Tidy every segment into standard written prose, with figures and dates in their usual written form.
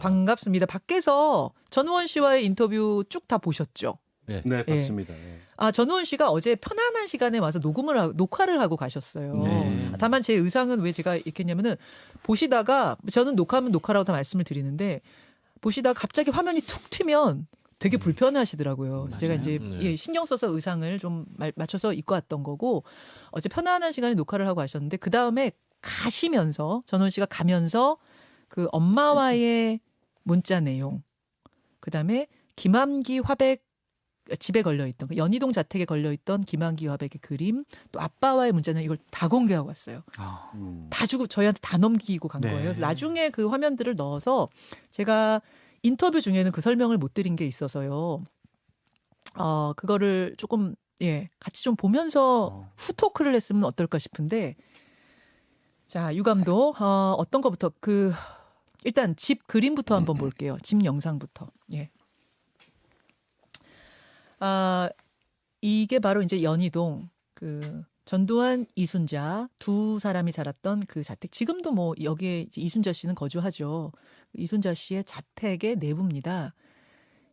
반갑습니다. 밖에서 전우원 씨와의 인터뷰 쭉 다 보셨죠? 네, 네, 예. 봤습니다. 예. 전우원 씨가 어제 편안한 시간에 와서 녹화를 하고 가셨어요. 네. 다만 제 의상은 왜 제가 이렇게 했냐면은 보시다가 저는 녹화하면 녹화라고 다 말씀을 드리는데 보시다가 갑자기 화면이 툭 튀면 되게 불편해하시더라고요. 그래서 제가 이제 예, 신경 써서 의상을 좀 맞춰서 입고 왔던 거고 어제 편안한 시간에 녹화를 하고 가셨는데 그 다음에 가시면서 전우원 씨가 가면서 그 엄마와의 문자 내용, 그 다음에 김함기 화백 집에 걸려있던 연희동 자택에 걸려있던 김한기 화백의 그림 또 아빠와의 문자는 이걸 다 공개하고 왔어요. 다 주고 저희한테 다 넘기고 간 거예요. 그래서 나중에 그 화면들을 넣어서 제가 인터뷰 중에는 그 설명을 못 드린 게 있어서요. 그거를 조금 같이 좀 보면서 후토크를 했으면 어떨까 싶은데 자, 유 감독 어떤 거부터 일단 집 그림부터 한번 볼게요. 집 영상부터. 예. 이게 바로 이제 연희동 전두환, 이순자 두 사람이 살았던 그 자택. 지금도 뭐 여기에 이제 이순자 씨는 거주하죠. 이순자 씨의 자택의 내부입니다.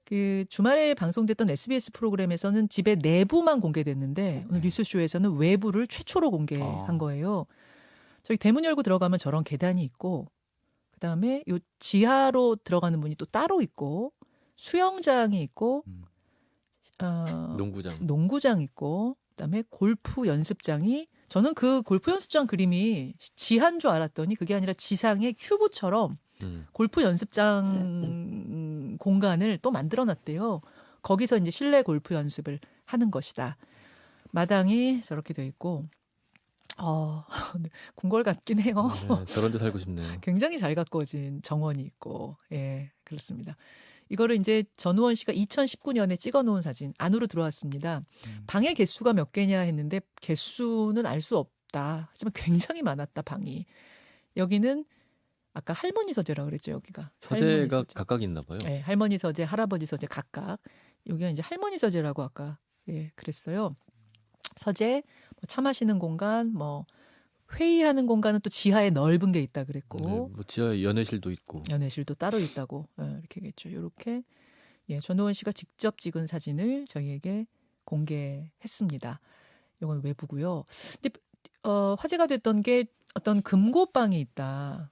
그 주말에 방송됐던 SBS 프로그램에서는 집의 내부만 공개됐는데 오늘 뉴스쇼에서는 외부를 최초로 공개한 거예요. 저기 대문 열고 들어가면 저런 계단이 있고 그다음에 요 지하로 들어가는 문이 또 따로 있고 수영장이 있고 농구장 있고 그다음에 골프 연습장이 저는 그 골프 연습장 그림이 지하인 줄 알았더니 그게 아니라 지상의 큐브처럼 골프 연습장 공간을 또 만들어 놨대요. 거기서 이제 실내 골프 연습을 하는 것이다. 마당이 저렇게 돼 있고 궁궐 같긴 해요. 네, 저런 데 살고 싶네요. 굉장히 잘 가꿔진 정원이 있고 예, 그렇습니다. 이거를 이제 전우원 씨가 2019년에 찍어놓은 사진 안으로 들어왔습니다. 방의 개수가 몇 개냐 했는데 개수는 알 수 없다. 하지만 굉장히 많았다 방이. 여기는 아까 할머니 서재라고 그랬죠 여기가. 서재가 각각 있나 봐요. 네, 할머니 서재, 할아버지 서재 각각. 여기가 이제 할머니 서재라고 아까 그랬어요. 서재, 뭐 차 마시는 공간, 뭐 회의하는 공간은 또 지하에 넓은 게 있다 그랬고, 네, 뭐 지하에 연애실도 있고, 연애실도 따로 있다고 이렇게겠죠. 이렇게 전우원 씨가 직접 찍은 사진을 저희에게 공개했습니다. 이건 외부고요. 근데 화제가 됐던 게 어떤 금고방이 있다.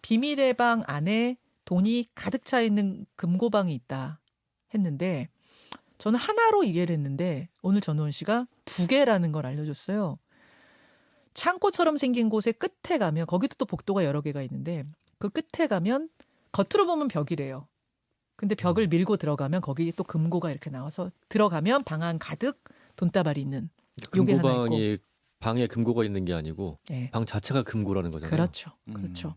비밀의 방 안에 돈이 가득 차 있는 금고방이 있다 했는데 저는 하나로 이해를 했는데 오늘 전우원 씨가 두 개라는 걸 알려줬어요. 창고처럼 생긴 곳의 끝에 가면 거기도 또 복도가 여러 개가 있는데 그 끝에 가면 겉으로 보면 벽이래요. 근데 벽을 밀고 들어가면 거기 또 금고가 이렇게 나와서 들어가면 방 안 가득 돈다발이 있는 요게 하나 있고. 금고방이 방에 금고가 있는 게 아니고 방 자체가 금고라는 거잖아요. 그렇죠. 그렇죠.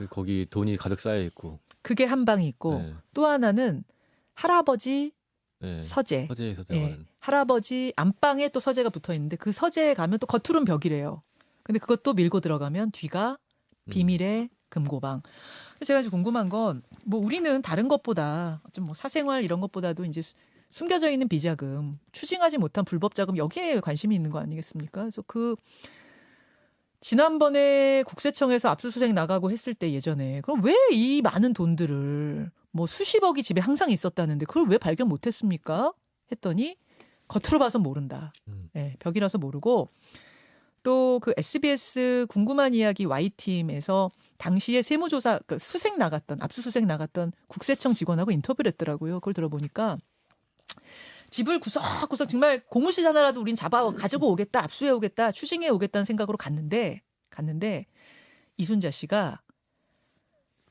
거기 돈이 가득 쌓여 있고. 그게 한 방이 있고 또 하나는 할아버지 서재. 서재에서 들어가는. 할아버지 안방에 또 서재가 붙어 있는데 그 서재에 가면 또 겉으로는 벽이래요. 근데 그것도 밀고 들어가면 뒤가 비밀의 금고방. 제가 궁금한 건 뭐 우리는 다른 것보다 좀 뭐 사생활 이런 것보다도 이제 숨겨져 있는 비자금, 추징하지 못한 불법 자금 여기에 관심이 있는 거 아니겠습니까? 그래서 지난번에 국세청에서 압수수색 나가고 했을 때 예전에 그럼 왜 이 많은 돈들을 뭐 수십억이 집에 항상 있었다는데 그걸 왜 발견 못했습니까? 했더니 겉으로 봐서 모른다. 벽이라서 모르고 또 그 SBS 궁금한 이야기 Y팀에서 당시에 세무조사 수색 나갔던 압수수색 나갔던 국세청 직원하고 인터뷰를 했더라고요. 그걸 들어보니까 집을 구석구석 정말 고무신 하나라도 우린 잡아 가지고 오겠다, 압수해 오겠다, 추징해 오겠다는 생각으로 갔는데 이순자 씨가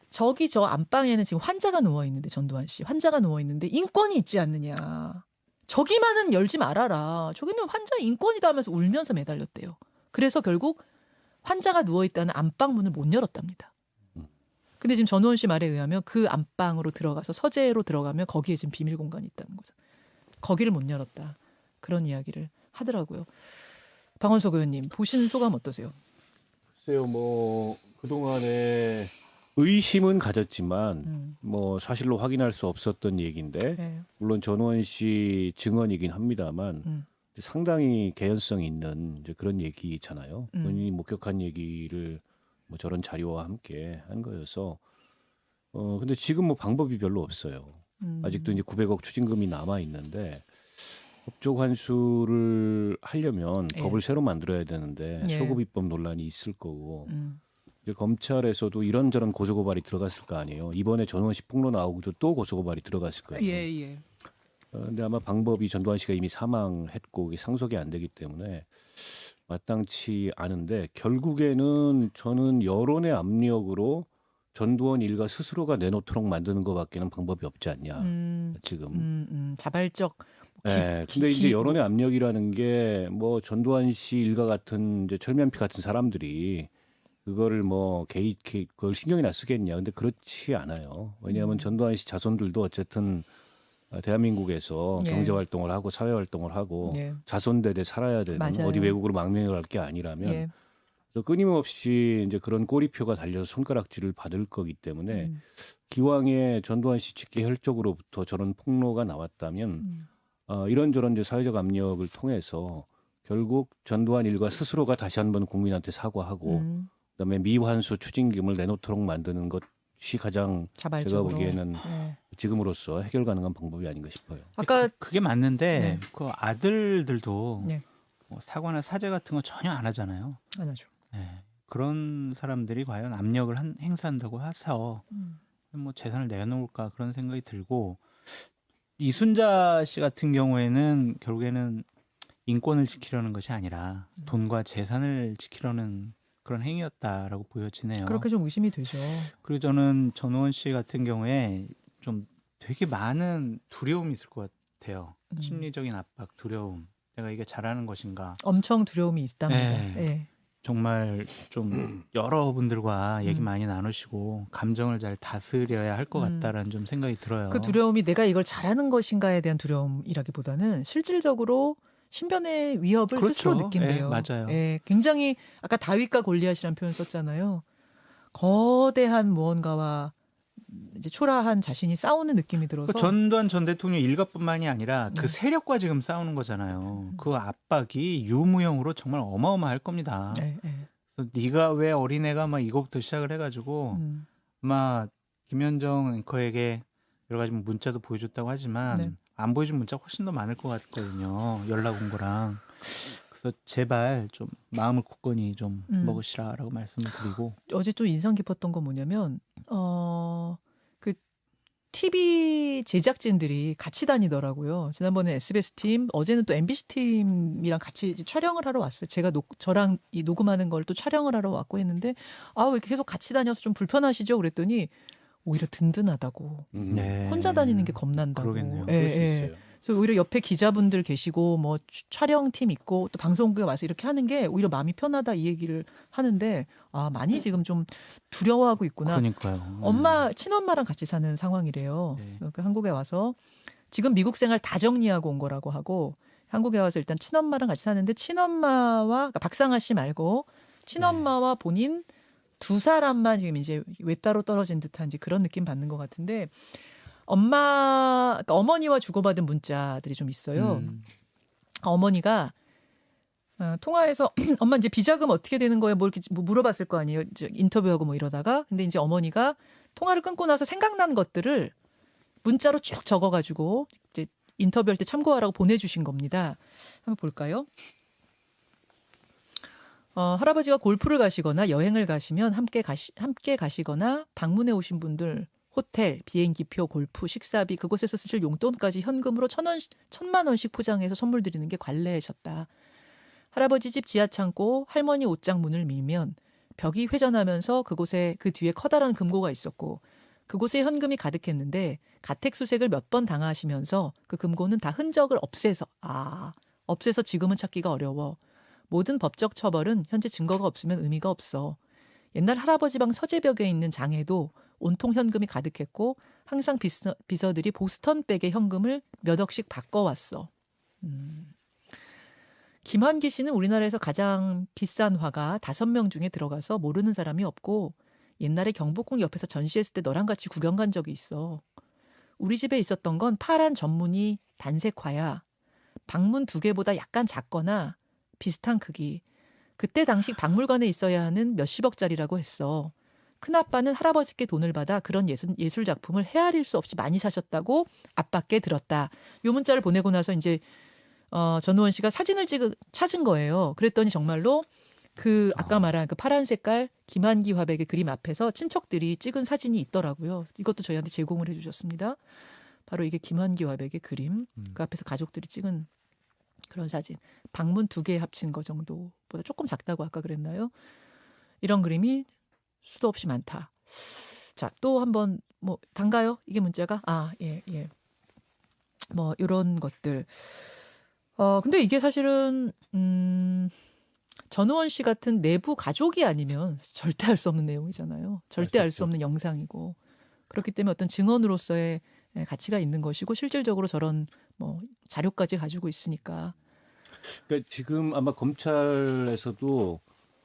저기 저 안방에는 지금 환자가 누워 있는데 전두환 씨 환자가 누워 있는데 인권이 있지 않느냐. 저기만은 열지 말아라. 저기는 환자 인권이다 하면서 울면서 매달렸대요. 그래서 결국 환자가 누워 있다는 안방 문을 못 열었답니다. 근데 지금 전우원 씨 말에 의하면 그 안방으로 들어가서 서재로 들어가면 거기에 지금 비밀 공간이 있다는 거죠. 거기를 못 열었다. 그런 이야기를 하더라고요. 박원석 의원님 보신 소감 어떠세요? 글쎄요, 뭐 그동안에 의심은 가졌지만 뭐 사실로 확인할 수 없었던 얘기인데 물론 전우원 씨 증언이긴 합니다만 상당히 개연성 있는 이제 그런 얘기잖아요. 본인이 목격한 얘기를 뭐 저런 자료와 함께 한 거여서 근데 지금 뭐 방법이 별로 없어요. 아직도 이제 900억 추징금이 남아 있는데 법적 환수를 하려면 예. 법을 새로 만들어야 되는데 예. 소급입법 논란이 있을 거고 이제 검찰에서도 이런저런 고소고발이 들어갔을 거 아니에요. 이번에 전두환 씨 폭로 나오고도 또 고소고발이 들어갔을 거예요. 예. 근데 아마 방법이 전두환 씨가 이미 사망했고 이게 상속이 안 되기 때문에 마땅치 않은데 결국에는 저는 여론의 압력으로 전두환 일가 스스로가 내놓도록 만드는 것밖에는 방법이 없지 않냐 지금. 자발적. 네, 근데 이제 여론의 압력이라는 게 뭐 전두환 씨 일가 같은 이제 철면피 같은 사람들이 그거를 뭐 그걸 신경이나 쓰겠냐? 근데 그렇지 않아요. 왜냐하면 전두환 씨 자손들도 어쨌든 대한민국에서 예. 경제 활동을 하고 사회 활동을 하고 예. 자손대대 살아야 되는 맞아요. 어디 외국으로 망명을 할 게 아니라면 예. 그래서 끊임없이 이제 그런 꼬리표가 달려서 손가락질을 받을 거기 때문에 기왕에 전두환 씨 직계 혈족으로부터 저런 폭로가 나왔다면 이런저런 이제 사회적 압력을 통해서 결국 전두환 일가 스스로가 다시 한번 국민한테 사과하고 그다음에 미환수 추징금을 내놓도록 만드는 것이 가장 자발적으로. 제가 보기에는 네. 지금으로서 해결 가능한 방법이 아닌가 싶어요. 아까 그게 맞는데 네. 그 아들들도 네. 뭐 사과나 사죄 같은 거 전혀 안 하잖아요. 안 하죠. 네. 그런 사람들이 과연 압력을 행사한다고 해서 뭐 재산을 내놓을까 그런 생각이 들고 이순자 씨 같은 경우에는 결국에는 인권을 지키려는 것이 아니라 돈과 재산을 지키려는 그런 행위였다라고 보여지네요. 그렇게 좀 의심이 되죠. 그리고 저는 전우원 씨 같은 경우에 좀 되게 많은 두려움이 있을 것 같아요. 심리적인 압박, 두려움. 내가 이게 잘하는 것인가. 엄청 두려움이 있답니다. 네. 네. 정말 좀 여러분들과 얘기 많이 나누시고 감정을 잘 다스려야 할 것 같다라는 좀 생각이 들어요. 그 두려움이 내가 이걸 잘하는 것인가에 대한 두려움이라기보다는 실질적으로 신변의 위협을 그렇죠. 스스로 느낀대요. 맞아요. 굉장히 아까 다윗과 골리앗이라는 표현 썼잖아요. 거대한 무언가와 이제 초라한 자신이 싸우는 느낌이 들어서 전두환 전 대통령 일가뿐만이 아니라 그 세력과 지금 싸우는 거잖아요. 그 압박이 유무형으로 정말 어마어마할 겁니다. 그래서 네가 왜 어린애가 막 이거부터 시작을 해가지고 막 김현정 앵커에게 여러 가지 문자도 보여줬다고 하지만 안 보여준 문자 훨씬 더 많을 것 같거든요. 연락 온 거랑. 그래서 제발 좀 마음을 굳건히 좀 먹으시라라고 말씀을 드리고. 어제 좀 인상 깊었던 건 뭐냐면 그 TV 제작진들이 같이 다니더라고요. 지난번에 SBS 팀, 어제는 또 MBC 팀이랑 같이 촬영을 하러 왔어요. 제가 저랑 이 녹음하는 걸 또 촬영을 하러 왔고 했는데 왜 이렇게 계속 같이 다녀서 좀 불편하시죠? 그랬더니 오히려 든든하다고. 혼자 다니는 게 겁난다고. 그러겠네요. 그럴 수 있어요. 그래서 오히려 옆에 기자분들 계시고 뭐 촬영팀 있고 또 방송국에 와서 이렇게 하는 게 오히려 마음이 편하다 이 얘기를 하는데 많이 지금 좀 두려워하고 있구나. 그러니까요. 친엄마랑 같이 사는 상황이래요. 네. 그러니까 한국에 와서 지금 미국 생활 다 정리하고 온 거라고 하고 한국에 와서 일단 친엄마랑 같이 사는데 친엄마와 그러니까 박상아 씨 말고 친엄마와 본인 두 사람만 지금 이제 외따로 떨어진 듯한 이제 그런 느낌 받는 것 같은데 그러니까 어머니와 주고받은 문자들이 좀 있어요. 어머니가 통화해서 엄마 이제 비자금 어떻게 되는 거예요? 뭐 이렇게 뭐 물어봤을 거 아니에요. 이제 인터뷰하고 뭐 이러다가 근데 이제 어머니가 통화를 끊고 나서 생각난 것들을 문자로 쭉 적어가지고 이제 인터뷰할 때 참고하라고 보내주신 겁니다. 한번 볼까요? 할아버지가 골프를 가시거나 여행을 가시면 함께 가시거나 방문해 오신 분들 호텔, 비행기표, 골프, 식사비, 그곳에서 쓰실 용돈까지 현금으로 1,000만 원씩 포장해서 선물 드리는 게 관례셨다. 할아버지 집 지하창고 할머니 옷장 문을 밀면 벽이 회전하면서 그곳에 그 뒤에 커다란 금고가 있었고 그곳에 현금이 가득했는데 가택수색을 몇 번 당하시면서 그 금고는 다 흔적을 없애서 지금은 찾기가 어려워. 모든 법적 처벌은 현재 증거가 없으면 의미가 없어. 옛날 할아버지 방 서재벽에 있는 장에도 온통 현금이 가득했고 항상 비서들이 보스턴백에 현금을 몇 억씩 바꿔왔어. 김환기 씨는 우리나라에서 가장 비싼 화가 5명 중에 들어가서 모르는 사람이 없고 옛날에 경복궁 옆에서 전시했을 때 너랑 같이 구경 간 적이 있어. 우리 집에 있었던 건 파란 전문이 단색화야. 방문 2개보다 약간 작거나 비슷한 크기. 그때 당시 박물관에 있어야 하는 몇십억짜리라고 했어. 큰아빠는 할아버지께 돈을 받아 그런 예술 작품을 헤아릴 수 없이 많이 사셨다고 아빠께 들었다. 요 문자를 보내고 나서 이제 전우원 씨가 사진을 찾은 거예요. 그랬더니 정말로 그 아까 말한 그 파란 색깔 김한기 화백의 그림 앞에서 친척들이 찍은 사진이 있더라고요. 이것도 저희한테 제공을 해주셨습니다. 바로 이게 김한기 화백의 그림. 그 앞에서 가족들이 찍은 그런 사진. 방문 2개 합친 거 정도보다 조금 작다고 아까 그랬나요? 이런 그림이 수도 없이 많다. 자, 또 한번 뭐 단가요? 이게 문자가? 예. 뭐 이런 것들. 근데 이게 사실은 전우원 씨 같은 내부 가족이 아니면 절대 알 수 없는 내용이잖아요. 절대 알 수 없는 영상이고. 그렇기 때문에 어떤 증언으로서의 가치가 있는 것이고 실질적으로 저런 뭐 자료까지 가지고 있으니까. 그러니까 지금 아마 검찰에서도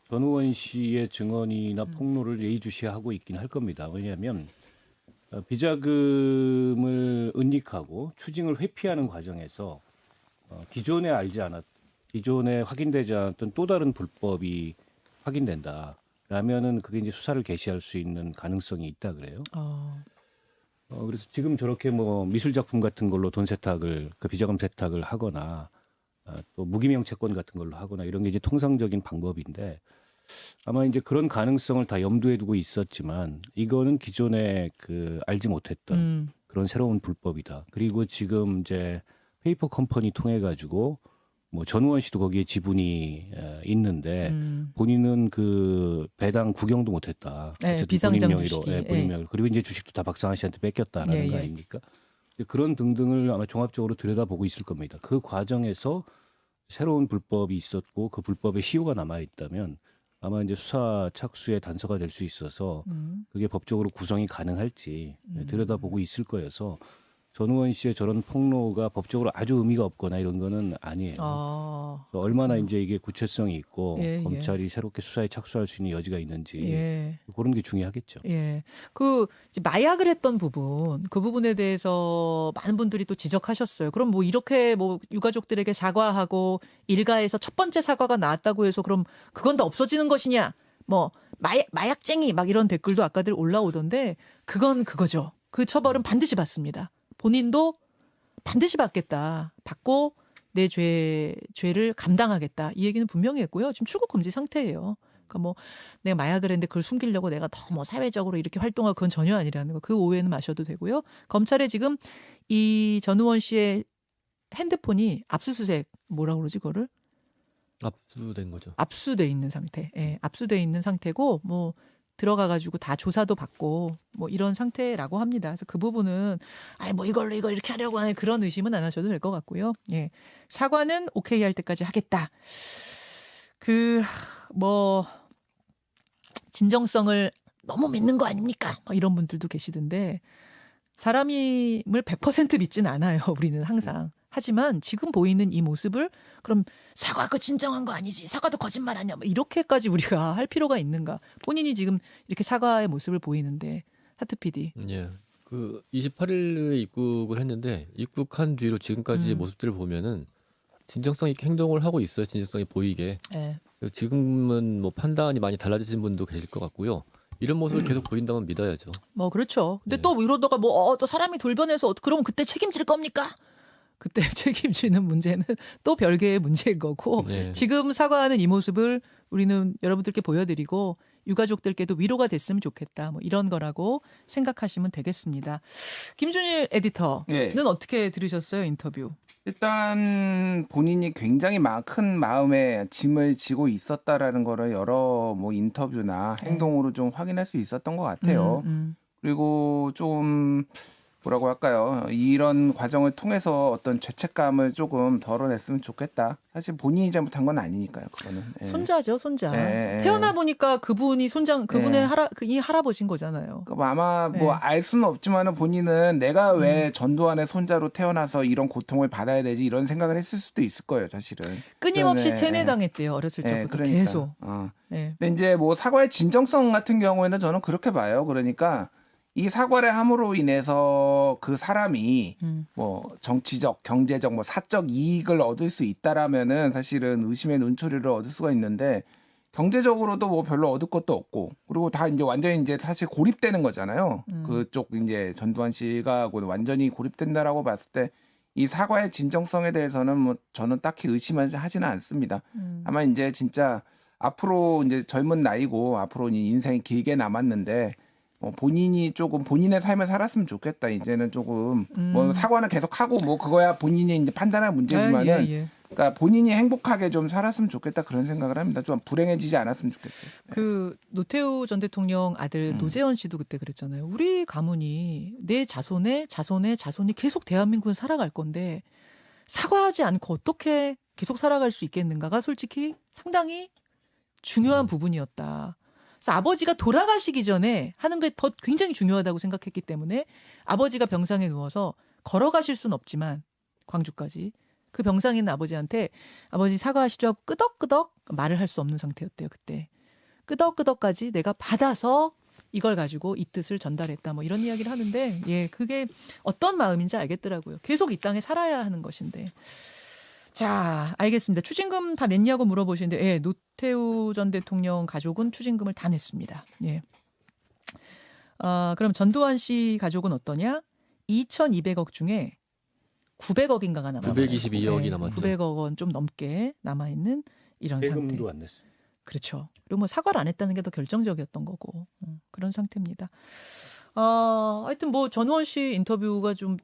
전우원 씨의 증언이나 폭로를 예의주시하고 있긴 할 겁니다. 왜냐하면 비자금을 은닉하고 추징을 회피하는 과정에서 기존에 확인되지 않았던 또 다른 불법이 확인된다라면은 그게 이제 수사를 개시할 수 있는 가능성이 있다 그래요. 그래서 지금 저렇게 뭐 미술 작품 같은 걸로 돈 세탁을 그 비자금 세탁을 하거나 또 무기명 채권 같은 걸로 하거나 이런 게 이제 통상적인 방법인데 아마 이제 그런 가능성을 다 염두에 두고 있었지만 이거는 기존에 그 알지 못했던 그런 새로운 불법이다. 그리고 지금 이제 페이퍼 컴퍼니 통해 가지고 뭐 전우원 씨도 거기에 지분이 있는데 본인은 그 배당 구경도 못했다. 네, 비상장 주식이. 본인 명의로. 그리고 이제 주식도 다 박상하 씨한테 뺏겼다라는 거 아닙니까? 그런 등등을 아마 종합적으로 들여다보고 있을 겁니다. 그 과정에서 새로운 불법이 있었고 그 불법의 시효가 남아 있다면 아마 이제 수사 착수의 단서가 될 수 있어서 그게 법적으로 구성이 가능할지 들여다보고 있을 거여서 전우원 씨의 저런 폭로가 법적으로 아주 의미가 없거나 이런 거는 아니에요. 얼마나 이제 이게 구체성이 있고 검찰이 새롭게 수사에 착수할 수 있는 여지가 있는지 그런 게 중요하겠죠. 그 이제 마약을 했던 부분, 그 부분에 대해서 많은 분들이 또 지적하셨어요. 그럼 뭐 이렇게 뭐 유가족들에게 사과하고 일가에서 첫 번째 사과가 나왔다고 해서 그럼 그건 다 없어지는 것이냐? 뭐 마약쟁이 막 이런 댓글도 아까들 올라오던데 그건 그거죠. 그 처벌은 반드시 받습니다. 본인도 반드시 받겠다. 받고 내 죄를 감당하겠다. 이 얘기는 분명히 했고요. 지금 출국 금지 상태예요. 그러니까 뭐 내가 마약을 했는데 그걸 숨기려고 내가 너무 사회적으로 이렇게 활동하고 그건 전혀 아니라는 거. 그 오해는 마셔도 되고요. 검찰에 지금 이 전우원 씨의 핸드폰이 압수수색 뭐라고 그러지 그거를? 압수된 거죠. 압수돼 있는 상태. 압수돼 있는 상태고 뭐 들어가가지고 다 조사도 받고 뭐 이런 상태라고 합니다. 그래서 그 부분은 뭐 이걸 이렇게 하려고 하는 그런 의심은 안 하셔도 될 것 같고요. 사과는 오케이 할 때까지 하겠다. 뭐 진정성을 너무 믿는 거 아닙니까? 뭐 이런 분들도 계시던데 사람임을 100% 믿진 않아요. 우리는 항상. 하지만 지금 보이는 이 모습을 그럼 사과 그 진정한 거 아니지? 사과도 거짓말 아니야? 뭐 이렇게까지 우리가 할 필요가 있는가? 본인이 지금 이렇게 사과의 모습을 보이는데 하트 PD. 그 28일에 입국을 했는데 입국한 뒤로 지금까지의 모습들을 보면은 진정성 있게 행동을 하고 있어요. 진정성이 보이게. 지금은 뭐 판단이 많이 달라지신 분도 계실 것 같고요. 이런 모습을 계속 보인다면 믿어야죠. 뭐 그렇죠. 근데 또 이러다가 또 사람이 돌변해서 그러면 그때 책임질 겁니까? 그때 책임지는 문제는 또 별개의 문제인 거고 지금 사과하는 이 모습을 우리는 여러분들께 보여드리고 유가족들께도 위로가 됐으면 좋겠다. 뭐 이런 거라고 생각하시면 되겠습니다. 김준일 에디터는 어떻게 들으셨어요? 인터뷰. 일단 본인이 굉장히 큰 마음의 짐을 지고 있었다라는 거를 여러 뭐 인터뷰나 행동으로 좀 확인할 수 있었던 것 같아요. 그리고 좀 뭐라고 할까요? 이런 과정을 통해서 어떤 죄책감을 조금 덜어냈으면 좋겠다. 사실 본인이 잘못한 건 아니니까요. 그거는 손자죠, 손자. 태어나 보니까 그분이 그분의 이 할아버지인 거잖아요. 아마 뭐 알 수는 없지만은 본인은 내가 왜 전두환의 손자로 태어나서 이런 고통을 받아야 되지 이런 생각을 했을 수도 있을 거예요, 사실은. 끊임없이 세뇌당했대요, 어렸을 적부터 그러니까. 계속. 근데 이제 뭐 사과의 진정성 같은 경우에는 저는 그렇게 봐요. 그러니까. 이 사과를 함으로 인해서 그 사람이 뭐 정치적, 경제적, 뭐 사적 이익을 얻을 수 있다라면은 사실은 의심의 눈초리를 얻을 수가 있는데 경제적으로도 뭐 별로 얻을 것도 없고 그리고 다 이제 완전히 이제 사실 고립되는 거잖아요. 그쪽 이제 전두환 씨가 완전히 고립된다라고 봤을 때 이 사과의 진정성에 대해서는 뭐 저는 딱히 의심하지는 않습니다. 다만 이제 진짜 앞으로 이제 젊은 나이고 앞으로 인생이 길게 남았는데 본인이 조금 본인의 삶을 살았으면 좋겠다. 이제는 조금 뭐 사과는 계속 하고 뭐 그거야 본인이 이제 판단할 문제지만은 그러니까 본인이 행복하게 좀 살았으면 좋겠다 그런 생각을 합니다. 좀 불행해지지 않았으면 좋겠어요. 그 노태우 전 대통령 아들 노재현 씨도 그때 그랬잖아요. 우리 가문이 내 자손의 자손이 계속 대한민국을 살아갈 건데 사과하지 않고 어떻게 계속 살아갈 수 있겠는가가 솔직히 상당히 중요한 부분이었다. 그래서 아버지가 돌아가시기 전에 하는 게 더 굉장히 중요하다고 생각했기 때문에 아버지가 병상에 누워서 걸어가실 수는 없지만 광주까지 그 병상에 있는 아버지한테 아버지 사과하시죠 하고 끄덕끄덕 말을 할 수 없는 상태였대요. 그때 끄덕끄덕까지 내가 받아서 이걸 가지고 이 뜻을 전달했다 뭐 이런 이야기를 하는데 예 그게 어떤 마음인지 알겠더라고요. 계속 이 땅에 살아야 하는 것인데. 자, 알겠습니다. 추징금 다 냈냐고 물어보시는데, 예, 노태우 전 대통령 가족은 추징금을 다 냈습니다. 예. 그럼 전두환 씨 가족은 어떠냐? 2,200억 중에 900억인가가 남았어요. 922억이 남았죠. 900억 원 좀 넘게 남아있는 이런 상태. 세금도 안 냈어요. 그렇죠. 그리고 뭐 사과를 안 했다는 게 더 결정적이었던 거고 그런 상태입니다. 하여튼 뭐 전우원 씨 인터뷰가 좀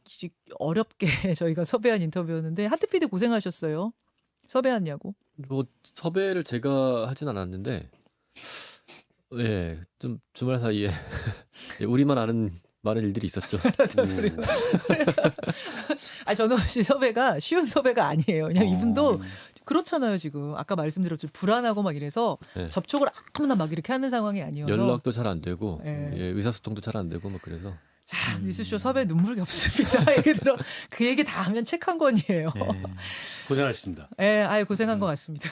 어렵게 저희가 섭외한 인터뷰였는데 하트 PD 고생하셨어요. 섭외했냐고. 뭐 섭외를 제가 하진 않았는데 예, 좀 주말 사이에 우리만 아는 많은 일들이 있었죠. 전우원 씨 섭외가 쉬운 섭외가 아니에요. 그냥 이분도 그렇잖아요 지금. 아까 말씀드렸죠. 불안하고 막 이래서 네. 접촉을 아무나 막 이렇게 하는 상황이 아니어서. 연락도 잘 안 되고 예, 의사소통도 잘 안 되고 뭐 그래서. 자, 뉴스쇼 섭외 눈물겹습니다. 얘기 들어 그 얘기 다 하면 책 한 권이에요. 고생하셨습니다. 예, 고생한 것 같습니다.